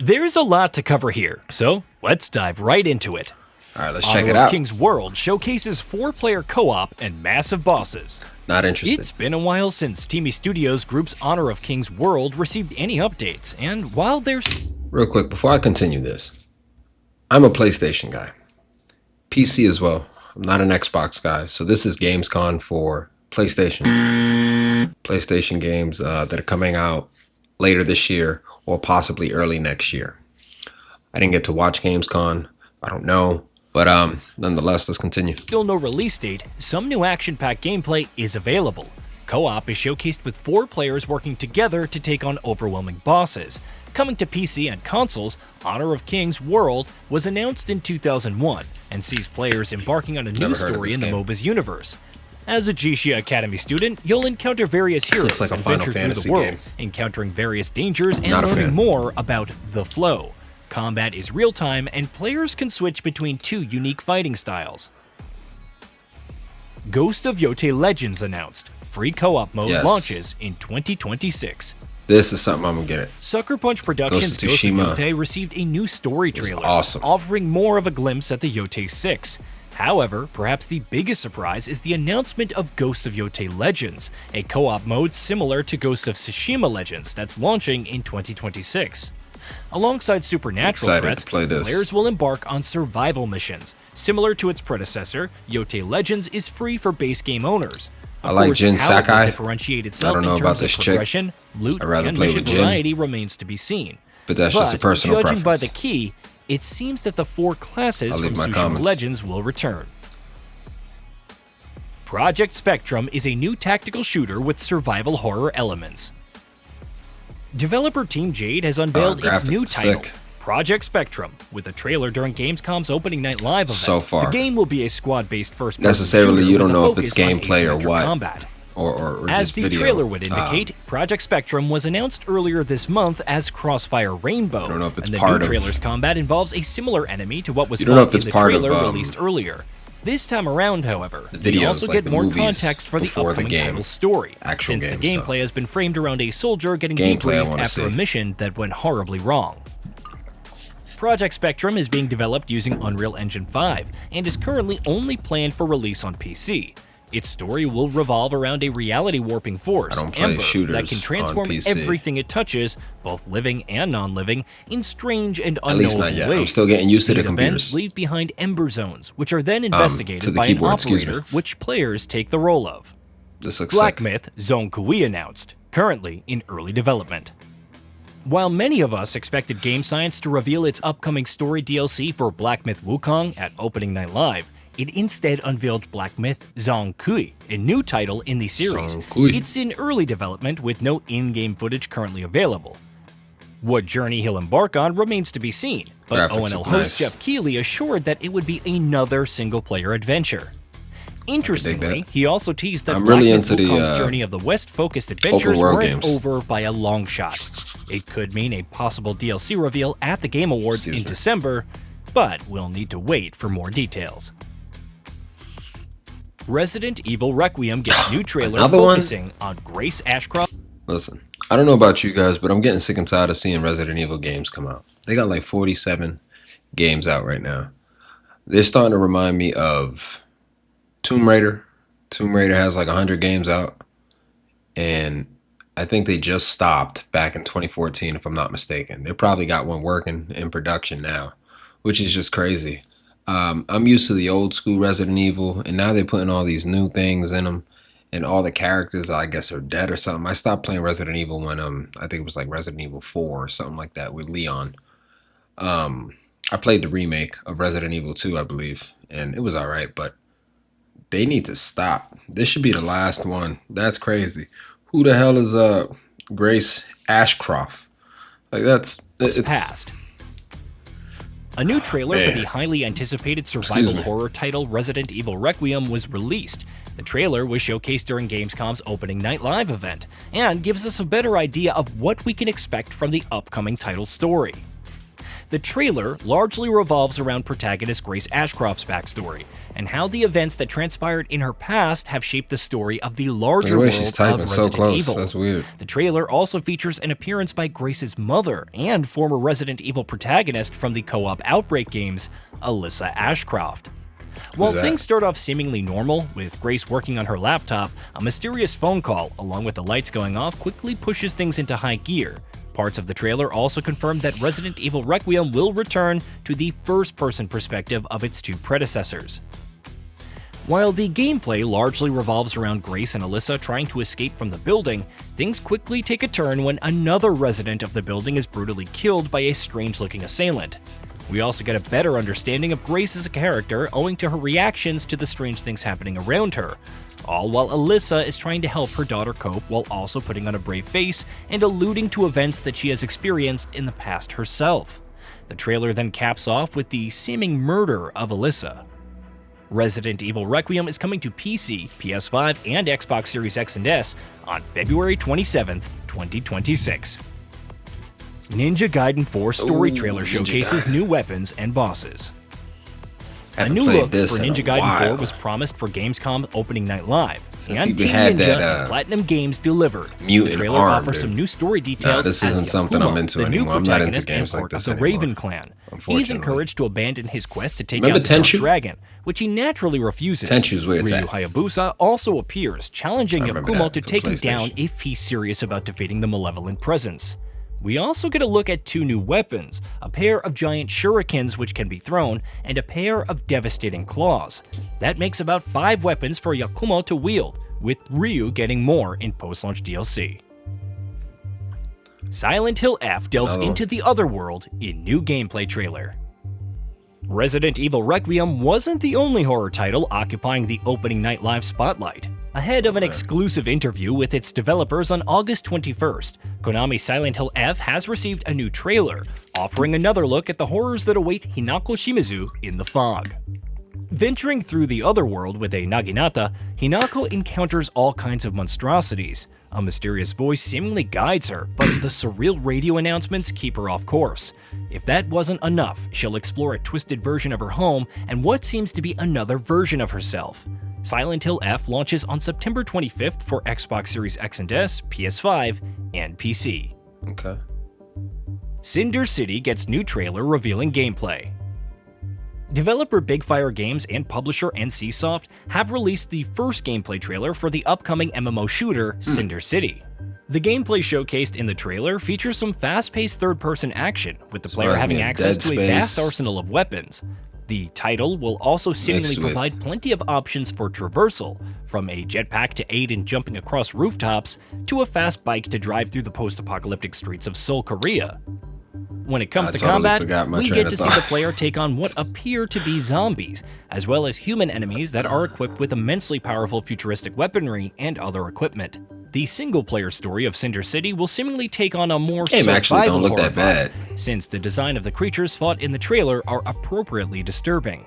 There's a lot to cover here, so let's dive right into it. All right, let's check Honor it of out. Kings World showcases 4-player co-op and massive bosses. Not interested. It's been a while since Teamy Studios Group's Honor of Kings World received any updates, and while there's... Real quick, before I continue this, I'm a PlayStation guy. PC as well. I'm not an Xbox guy, so this is Gamescom for PlayStation. PlayStation games that are coming out later this year or possibly early next year. I didn't get to watch Gamescom. I don't know. But nonetheless, let's continue. Still no release date, some new action-packed gameplay is available. Co-op is showcased with 4 players working together to take on overwhelming bosses. Coming to PC and consoles, Honor of Kings World was announced in 2001 and sees players embarking on a new story in the MOBA's universe. As a Jishia Academy student, you'll encounter various heroes like a and Final venture through Fantasy the world, game. encountering various dangers and Not a learning fan. more about the flow. Combat is real-time, and players can switch between 2 unique fighting styles. Ghost of Yotei Legends announced. Free co-op mode Yes. launches in 2026. This is something I'm going to get it. Sucker Punch Productions' Ghost of Ghost of Tsushima Yotei received a new story trailer, awesome. offering more of a glimpse at the Yotei 6. However, perhaps the biggest surprise is the announcement of Ghost of Yotei Legends, a co-op mode similar to Ghost of Tsushima Legends that's launching in 2026. Alongside supernatural Excited threats, to play this. players will embark on survival missions. Similar to its predecessor, Yotei Legends is free for base game owners. Of I like course, Jin how it will Sakai. differentiate itself don't know in about terms of this chick. progression, loot, I'd rather and play mission with Jin. variety remains to be seen. But that's just a personal judging by preference. the key, it seems that the 4 classes I'll from leave my Tsushima comments. Legends will return. Project Spectrum is a new tactical shooter with survival horror elements. Developer Team Jade has unveiled its graphics new is title, sick. Project Spectrum, with a trailer during Gamescom's opening night live event. So far. The game will be a squad-based first-person Necessarily, shooter you don't with a know if it's focus on gameplay or asymmetric what. combat. Or As just the video. trailer would indicate, Project Spectrum was announced earlier this month as Crossfire Rainbow, don't know if it's and the part new of- trailer's combat involves a similar enemy to what was You don't know fought if it's in the part of, trailer released earlier. This time around, however, we videos, also like get the more movies context for the before the upcoming game. title's story, Actual since the game, so. gameplay has been framed around a soldier getting Gameplay I debriefed wanna after a see. mission that went horribly wrong. Project Spectrum is being developed using Unreal Engine 5 and is currently only planned for release on PC. Its story will revolve around a reality warping force, I don't play Ember, shooters that can transform on PC. everything it touches, both living and non-living, in strange and At least unknowable not yet. ways. I'm still getting used to the These events computers. leave behind Ember zones, which are then investigated to the by keyboard, an excuse me. operator, which players take the role of. This looks Black sick. Myth Zone Kui announced, currently in early development. While many of us expected Game Science to reveal its upcoming story DLC for Black Myth Wukong at Opening Night Live, it instead unveiled Black Myth Zong Kui, a new title in the series. Zong Kui. It's in early development with no in-game footage currently available. What journey he'll embark on remains to be seen, but Graphics ONL look host nice. Jeff Keighley assured that it would be another single-player adventure. Interestingly, that. he also teased that I'm Black really Myth into the, Wukong's Journey of the West-focused adventures world weren't games. over by a long shot. It could mean a possible DLC reveal at the Game Awards Excuse in me. December, but we'll need to wait for more details. Resident Evil Requiem gets new trailer Another one? focusing on Grace Ashcroft. Listen, I don't know about you guys, but I'm getting sick and tired of seeing Resident Evil games come out. They got like 47 games out right now. They're starting to remind me of Tomb Raider. Tomb Raider has like 100 games out. And I think they just stopped back in 2014, if I'm not mistaken. They probably got one working in production now, which is just crazy. I'm used to the old school Resident Evil, and now they're putting all these new things in them. And all the characters, I guess, are dead or something. I stopped playing Resident Evil when I think it was like Resident Evil 4 or something like that with Leon. I played the remake of Resident Evil 2, I believe, and it was all right, but they need to stop. This should be the last one. That's crazy. Who the hell is Grace Ashcroft? Like it's passed. A new trailer for man. the highly anticipated survival me. horror title Resident Evil Requiem was released. The trailer was showcased during Gamescom's Opening Night Live event, and gives us a better idea of what we can expect from the upcoming title story. The trailer largely revolves around protagonist Grace Ashcroft's backstory, and how the events that transpired in her past have shaped the story of the larger world she's of typing Resident so close. Evil. That's weird. The trailer also features an appearance by Grace's mother and former Resident Evil protagonist from the co-op Outbreak games, Alyssa Ashcroft. While things start off seemingly normal, with Grace working on her laptop, a mysterious phone call, along with the lights going off, quickly pushes things into high gear. Parts of the trailer also confirm that Resident Evil Requiem will return to the first-person perspective of its two predecessors. While the gameplay largely revolves around Grace and Alyssa trying to escape from the building, things quickly take a turn when another resident of the building is brutally killed by a strange-looking assailant. We also get a better understanding of Grace as a character owing to her reactions to the strange things happening around her, all while Alyssa is trying to help her daughter cope while also putting on a brave face and alluding to events that she has experienced in the past herself. The trailer then caps off with the seeming murder of Alyssa. Resident Evil Requiem is coming to PC, PS5, and Xbox Series X and S on February 27th, 2026. Ninja Gaiden 4 story trailer showcases new weapons and bosses. A new look for Ninja Gaiden 4 was promised for Gamescom opening night live, and Team Ninja and Platinum Games delivered. The trailer offers some new story details this isn't something I'm into anymore. I'm not into games like this anymore. The Raven Clan. He's encouraged to abandon his quest to take out the Dark Dragon, which he naturally refuses. Tenchu's where it's Ryu at. Hayabusa also appears, challenging Yakumo to take him down if he's serious about defeating the malevolent presence. We also get a look at two new weapons, a pair of giant shurikens which can be thrown, and a pair of devastating claws. That makes about 5 weapons for Yakumo to wield, with Ryu getting more in post-launch DLC. Silent Hill F delves into the other world in new gameplay trailer. Resident Evil Requiem wasn't the only horror title occupying the opening night live spotlight. Ahead of an exclusive interview with its developers on August 21st, Konami's Silent Hill F has received a new trailer, offering another look at the horrors that await Hinako Shimizu in the fog. Venturing through the other world with a Naginata, Hinako encounters all kinds of monstrosities. A mysterious voice seemingly guides her, but the surreal radio announcements keep her off course. If that wasn't enough, she'll explore a twisted version of her home and what seems to be another version of herself. Silent Hill F launches on September 25th for Xbox Series X and S, PS5, and PC. Okay. Cinder City gets new trailer revealing gameplay. Developer Big Fire Games and publisher NCSoft have released the first gameplay trailer for the upcoming MMO shooter, Cinder City. The gameplay showcased in the trailer features some fast-paced third-person action, with the player having access to a vast arsenal of weapons. The title will also seemingly provide plenty of options for traversal, from a jetpack to aid in jumping across rooftops, to a fast bike to drive through the post-apocalyptic streets of Seoul, Korea. When it comes to combat, we get to see the player take on what appear to be zombies, as well as human enemies that are equipped with immensely powerful futuristic weaponry and other equipment. The single-player story of Cinder City will seemingly take on a more survival horror vibe, since the design of the creatures fought in the trailer are appropriately disturbing.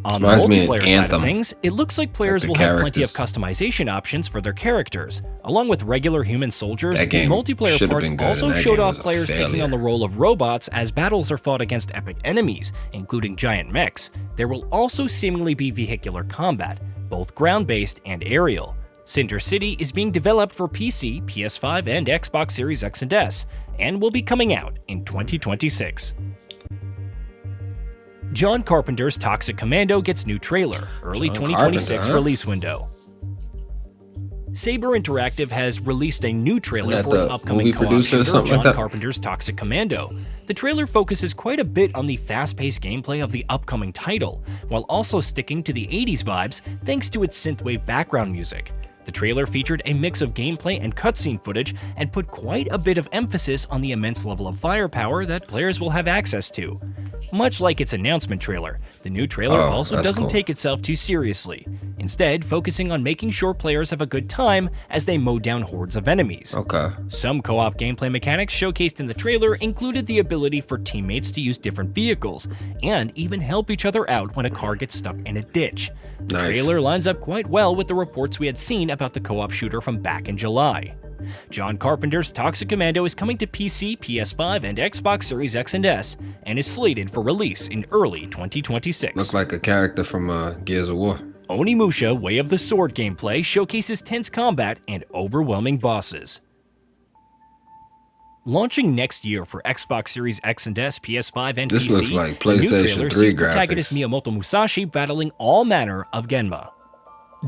On the multiplayer side of things, it looks like players will have plenty of customization options for their characters. Along with regular human soldiers, the multiplayer parts also showed off players taking on the role of robots as battles are fought against epic enemies, including giant mechs. There will also seemingly be vehicular combat, both ground-based and aerial. Cinder City is being developed for PC, PS5, and Xbox Series X and S, and will be coming out in 2026. John Carpenter's Toxic Commando gets new trailer, early 2026 release window. Saber Interactive has released a new trailer for its upcoming co-op shooter, John Carpenter's Toxic Commando. The trailer focuses quite a bit on the fast-paced gameplay of the upcoming title, while also sticking to the 80s vibes thanks to its synthwave background music. The trailer featured a mix of gameplay and cutscene footage and put quite a bit of emphasis on the immense level of firepower that players will have access to. Much like its announcement trailer, the new trailer also doesn't take itself too seriously, instead focusing on making sure players have a good time as they mow down hordes of enemies. Some co-op gameplay mechanics showcased in the trailer included the ability for teammates to use different vehicles, and even help each other out when a car gets stuck in a ditch. The trailer lines up quite well with the reports we had seen about the co-op shooter from back in July. John Carpenter's Toxic Commando is coming to PC, PS5, and Xbox Series X and S, and is slated for release in early 2026. Look like a character from Gears of War. Onimusha Way of the Sword gameplay showcases tense combat and overwhelming bosses. Launching next year for Xbox Series X and S, PS5, and This PC, looks like the new PlayStation trailer 3 sees protagonist graphics. Miyamoto Musashi battling all manner of Genma.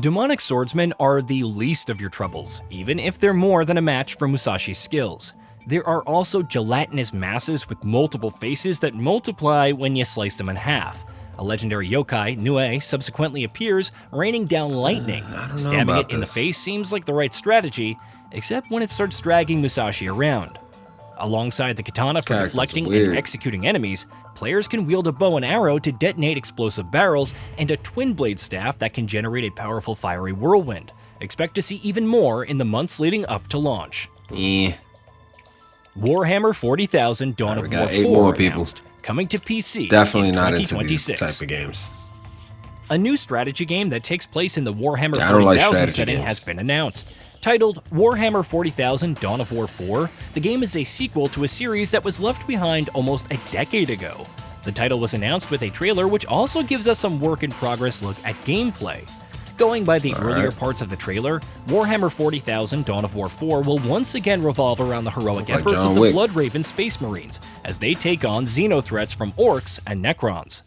Demonic swordsmen are the least of your troubles, even if they're more than a match for Musashi's skills. There are also gelatinous masses with multiple faces that multiply when you slice them in half. A legendary yokai, Nue, subsequently appears, raining down lightning. Stabbing it in the face seems like the right strategy, except when it starts dragging Musashi around. Alongside the katana for deflecting and executing enemies, players can wield a bow and arrow to detonate explosive barrels and a twin blade staff that can generate a powerful fiery whirlwind. Expect to see even more in the months leading up to launch. Warhammer 40,000 Dawn of War 4 announced, coming to PC Definitely in not into 2026. these type of games. A new strategy game that takes place in the Warhammer I don't like 40,000 strategy setting games. has been announced. Titled Warhammer 40,000 Dawn of War 4, the game is a sequel to a series that was left behind almost a decade ago. The title was announced with a trailer which also gives us some work-in-progress look at gameplay. Going by the earlier parts of the trailer, Warhammer 40,000 Dawn of War 4 will once again revolve around the heroic efforts of the Bloodraven Space Marines as they take on Xeno threats from Orcs and Necrons.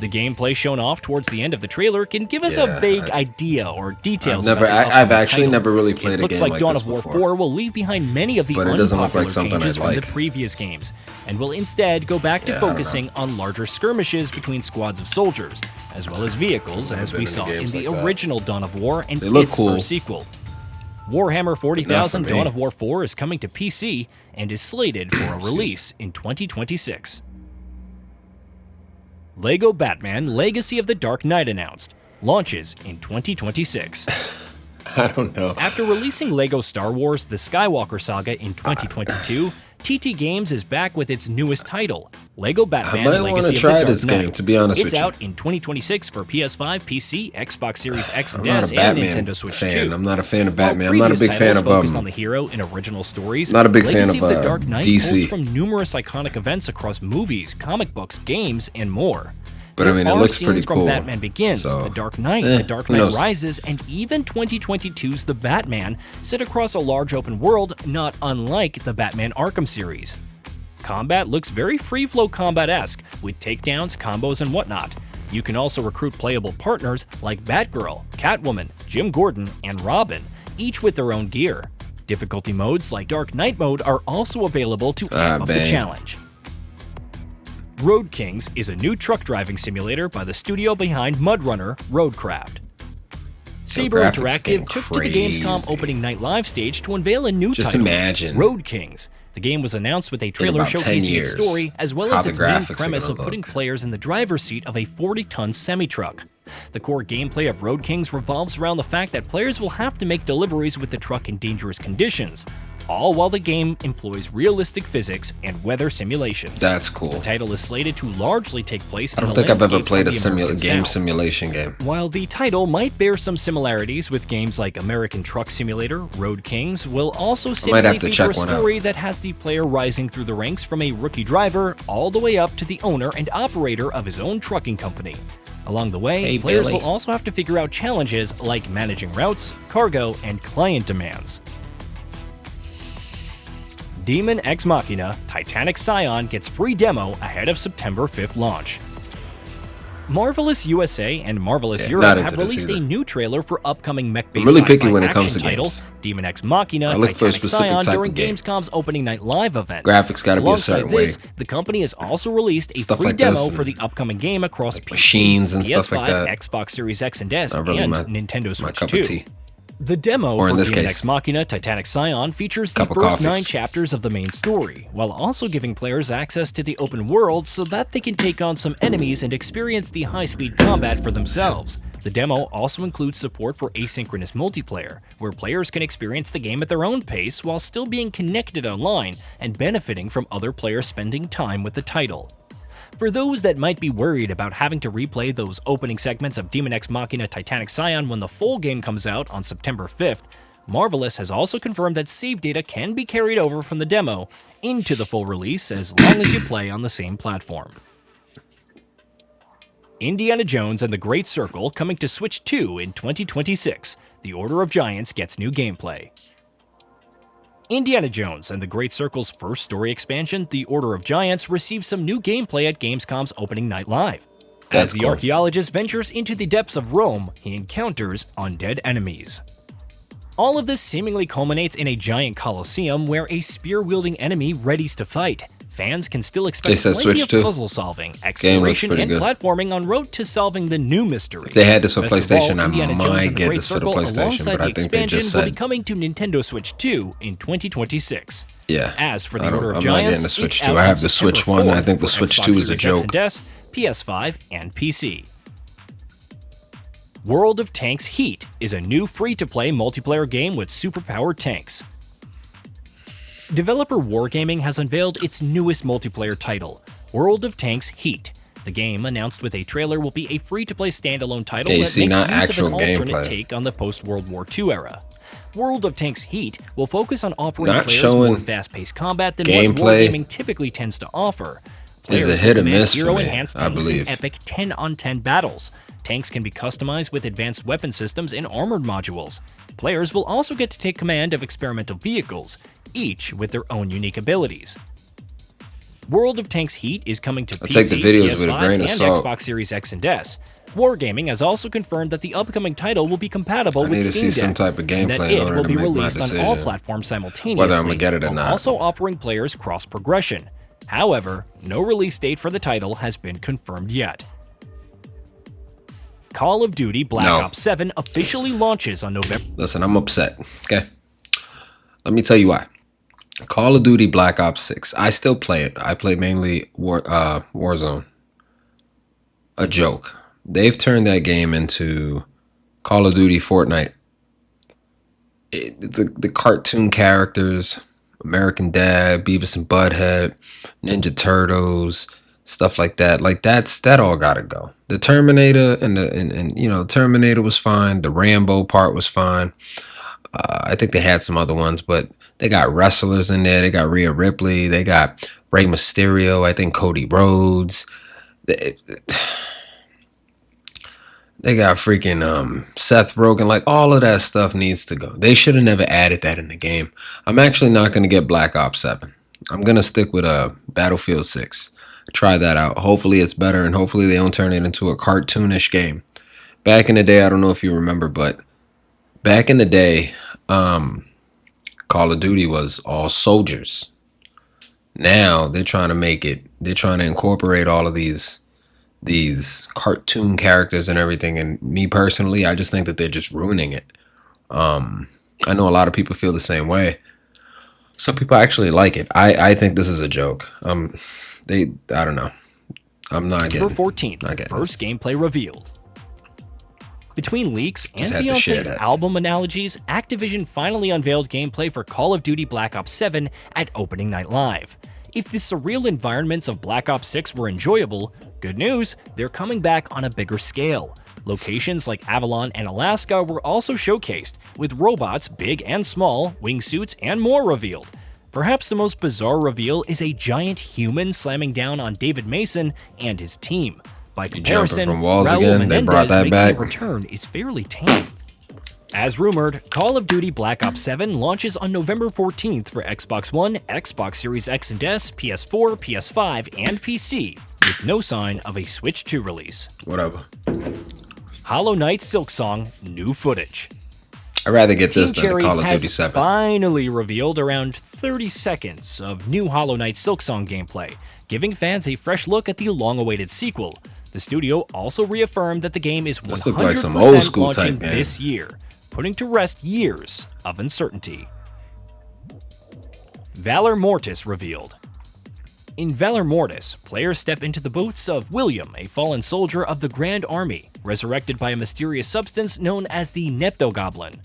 The gameplay shown off towards the end of the trailer can give us a vague idea or details. I've actually never really played a game like Dawn this of War before. 4 will leave behind many of the But it doesn't look unpopular like something changes I'd from the like. previous games, and will instead go back to focusing on larger skirmishes between squads of soldiers, as well as vehicles, as we saw in the original Dawn of War and its first sequel. Warhammer 40,000 Dawn of War 4 is coming to PC and is slated for a release in 2026. LEGO Batman Legacy of the Dark Knight announced, launches in 2026. I don't know. After releasing LEGO Star Wars The Skywalker Saga in 2022, TT Games is back with its newest title, LEGO Batman I might Legacy want to of the try Dark this Knight. game, to be honest with It's you. out in 2026 for PS5, PC, Xbox Series X and I'm not S, a and Batman Nintendo Switch fan. 2. I'm not a fan of Batman. While I'm not a big previous fan titles of focused on the hero in original stories. Not a big fan Legacy of, the Dark Knight DC. pulls from numerous iconic events across movies, comic books, games, and more. But I mean, it looks pretty from cool. Batman Begins, So, The Dark Knight, The Dark who Knight knows? Rises, and even 2022's The Batman, set across a large open world not unlike the Batman Arkham series. Combat looks very free-flow combat-esque, with takedowns, combos, and whatnot. You can also recruit playable partners like Batgirl, Catwoman, Jim Gordon, and Robin, each with their own gear. Difficulty modes like Dark Knight mode are also available to amp up the challenge. Road Kings is a new truck driving simulator by the studio behind MudRunner, Roadcraft. Saber Interactive took to the Gamescom opening night live stage to unveil a new title, imagine. Road Kings. The game was announced with a trailer about 10 showcasing years, its story, as well how as the its main graphics are premise of gonna putting look. players in the driver's seat of a 40-ton semi-truck. The core gameplay of Road Kings revolves around the fact that players will have to make deliveries with the truck in dangerous conditions, all while the game employs realistic physics and weather simulations. That's cool. The title is slated to largely take place I in don't the think I've ever landscapes played of a the American game South. simulation game. While the title might bear some similarities with games like American Truck Simulator, Road Kings will also simply have to feature check a one out. story that has the player rising through the ranks from a rookie driver all the way up to the owner and operator of his own trucking company. Along the way, players will also have to figure out challenges like managing routes, cargo, and client demands. Demon Ex Machina Titanic Scion gets free demo ahead of September 5th launch. Marvelous USA and Marvelous not Europe into have this released a either. new trailer for upcoming mech-based I'm really picky sci-fi when it action comes to title, games. Demon Ex Machina I look for a Titanic specific Scion type during of game. Gamescom's opening night live event. Graphics gotta be a Alongside certain way. this, the company has also released a Stuff free like this demo and for the upcoming game across PC, machines and PS5, stuff like that. Xbox Series X and S, Not really and my Nintendo Switch cup 2. of tea. The demo Or in for this Demon case, Ex Machina Titanic Scion features the cup of first coffee. 9 chapters of the main story, while also giving players access to the open world so that they can take on some enemies and experience the high-speed combat for themselves. The demo also includes support for asynchronous multiplayer, where players can experience the game at their own pace while still being connected online and benefiting from other players spending time with the title. For those that might be worried about having to replay those opening segments of Demon Ex Machina Titanic Scion when the full game comes out on September 5th, Marvelous has also confirmed that save data can be carried over from the demo into the full release as long as you play on the same platform. Indiana Jones and the Great Circle coming to Switch 2 in 2026. The Order of Giants gets new gameplay. Indiana Jones and the Great Circle's first story expansion, The Order of Giants, received some new gameplay at Gamescom's opening night live. As the archaeologist ventures into the depths of Rome, he encounters undead enemies. All of this seemingly culminates in a giant coliseum where a spear-wielding enemy readies to fight. Fans can still expect plenty of puzzle solving, exploration, and platforming en route to solving the new mystery. If they had this for PlayStation, I might get this for the PlayStation, but I think they just said will be coming to Nintendo Switch 2 in 2026. Yeah. As for the Order of Giants, I'm not getting the Switch 2. I have the Switch 1. I think the Switch 2 is a joke. PS5, and PC. World of Tanks Heat is a new free-to-play multiplayer game with superpowered tanks. Developer Wargaming has unveiled its newest multiplayer title, World of Tanks Heat. The game, announced with a trailer, will be a free-to-play standalone title that makes use of an alternate take on the post-World War II era. World of Tanks Heat will focus on offering players more fast-paced combat than what Wargaming typically tends to offer. Players is a hit or miss for me, I believe. Epic 10-on-10 battles. Tanks can be customized with advanced weapon systems and armored modules. Players will also get to take command of experimental vehicles, each with their own unique abilities. World of Tanks Heat is coming to PC, PS5, and Xbox Series X and S. Wargaming has also confirmed that the upcoming title will be compatible with Steam Deck, and that it will be released on all platforms simultaneously, whether I'm gonna get it or not. Also offering players cross-progression. However, no release date for the title has been confirmed yet. Call of Duty Black Ops 7 officially launches on November. Listen, I'm upset. Okay, let me tell you why. Call of Duty Black Ops 6. I still play it. I play mainly Warzone. A joke. They've turned that game into Call of Duty Fortnite. The cartoon characters, American Dad, Beavis and Butthead, Ninja Turtles, stuff like that. Like that all gotta go. The Terminator and you know, Terminator was fine. The Rambo part was fine. I think they had some other ones, but they got wrestlers in there. They got Rhea Ripley. They got Rey Mysterio. I think Cody Rhodes. They got freaking Seth Rogen. Like, all of that stuff needs to go. They should have never added that in the game. I'm actually not going to get Black Ops 7. I'm going to stick with Battlefield 6. Try that out. Hopefully it's better, and hopefully they don't turn it into a cartoonish game. Back in the day, I don't know if you remember, but back in the day, Call of Duty was all soldiers. Now they're trying to make it. They're trying to incorporate all of these cartoon characters and everything. And me personally, I just think that they're just ruining it. I know a lot of people feel the same way. Some people actually like it. I think this is a joke. I don't know. I'm not getting. November 14th, first gameplay revealed. Between leaks and Beyonce's album analogies, Activision finally unveiled gameplay for Call of Duty Black Ops 7 at Opening Night Live. If the surreal environments of Black Ops 6 were enjoyable, good news, they're coming back on a bigger scale. Locations like Avalon and Alaska were also showcased, with robots, big and small, wingsuits, and more revealed. Perhaps the most bizarre reveal is a giant human slamming down on David Mason and his team. By comparison, from walls again. They brought that back. Return is fairly tame. As rumored, Call of Duty Black Ops 7 launches on November 14th for Xbox One, Xbox Series X and S, PS4, PS5, and PC, with no sign of a Switch 2 release. Whatever. Hollow Knight Silksong new footage. I'd rather get this than Call of Duty 7. Finally revealed around 30 seconds of new Hollow Knight Silksong gameplay, giving fans a fresh look at the long-awaited sequel. The studio also reaffirmed that the game is 100% like some old school launching type game this year, putting to rest years of uncertainty. Valor Mortis revealed. In Valor Mortis, players step into the boots of William, a fallen soldier of the Grand Army, resurrected by a mysterious substance known as the Nepthogoblin.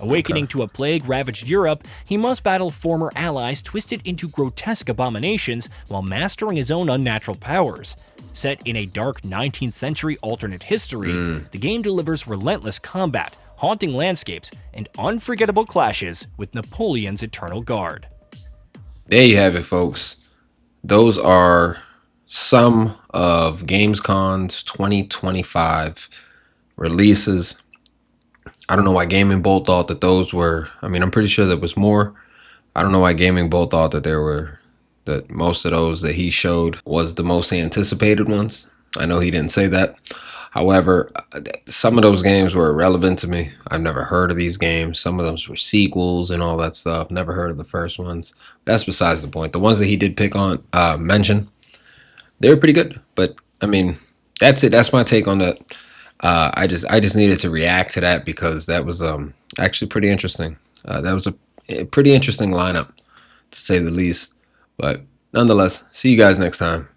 Awakening to a plague-ravaged Europe, he must battle former allies twisted into grotesque abominations while mastering his own unnatural powers. Set in a dark 19th century alternate history, the game delivers relentless combat, haunting landscapes, and unforgettable clashes with Napoleon's Eternal Guard. There you have it, folks. Those are some of Gamescom's 2025 releases. I don't know why Gaming Bolt thought that those were, I mean, I'm pretty sure there was more. I don't know why Gaming Bolt thought that most of those that he showed was the most anticipated ones. I know he didn't say that. However, some of those games were irrelevant to me. I've never heard of these games. Some of them were sequels and all that stuff. Never heard of the first ones. That's besides the point. The ones that he did mention, they were pretty good. But I mean, that's it. That's my take on that. I just needed to react to that because that was actually pretty interesting. That was a pretty interesting lineup, to say the least. But nonetheless, see you guys next time.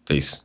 Peace.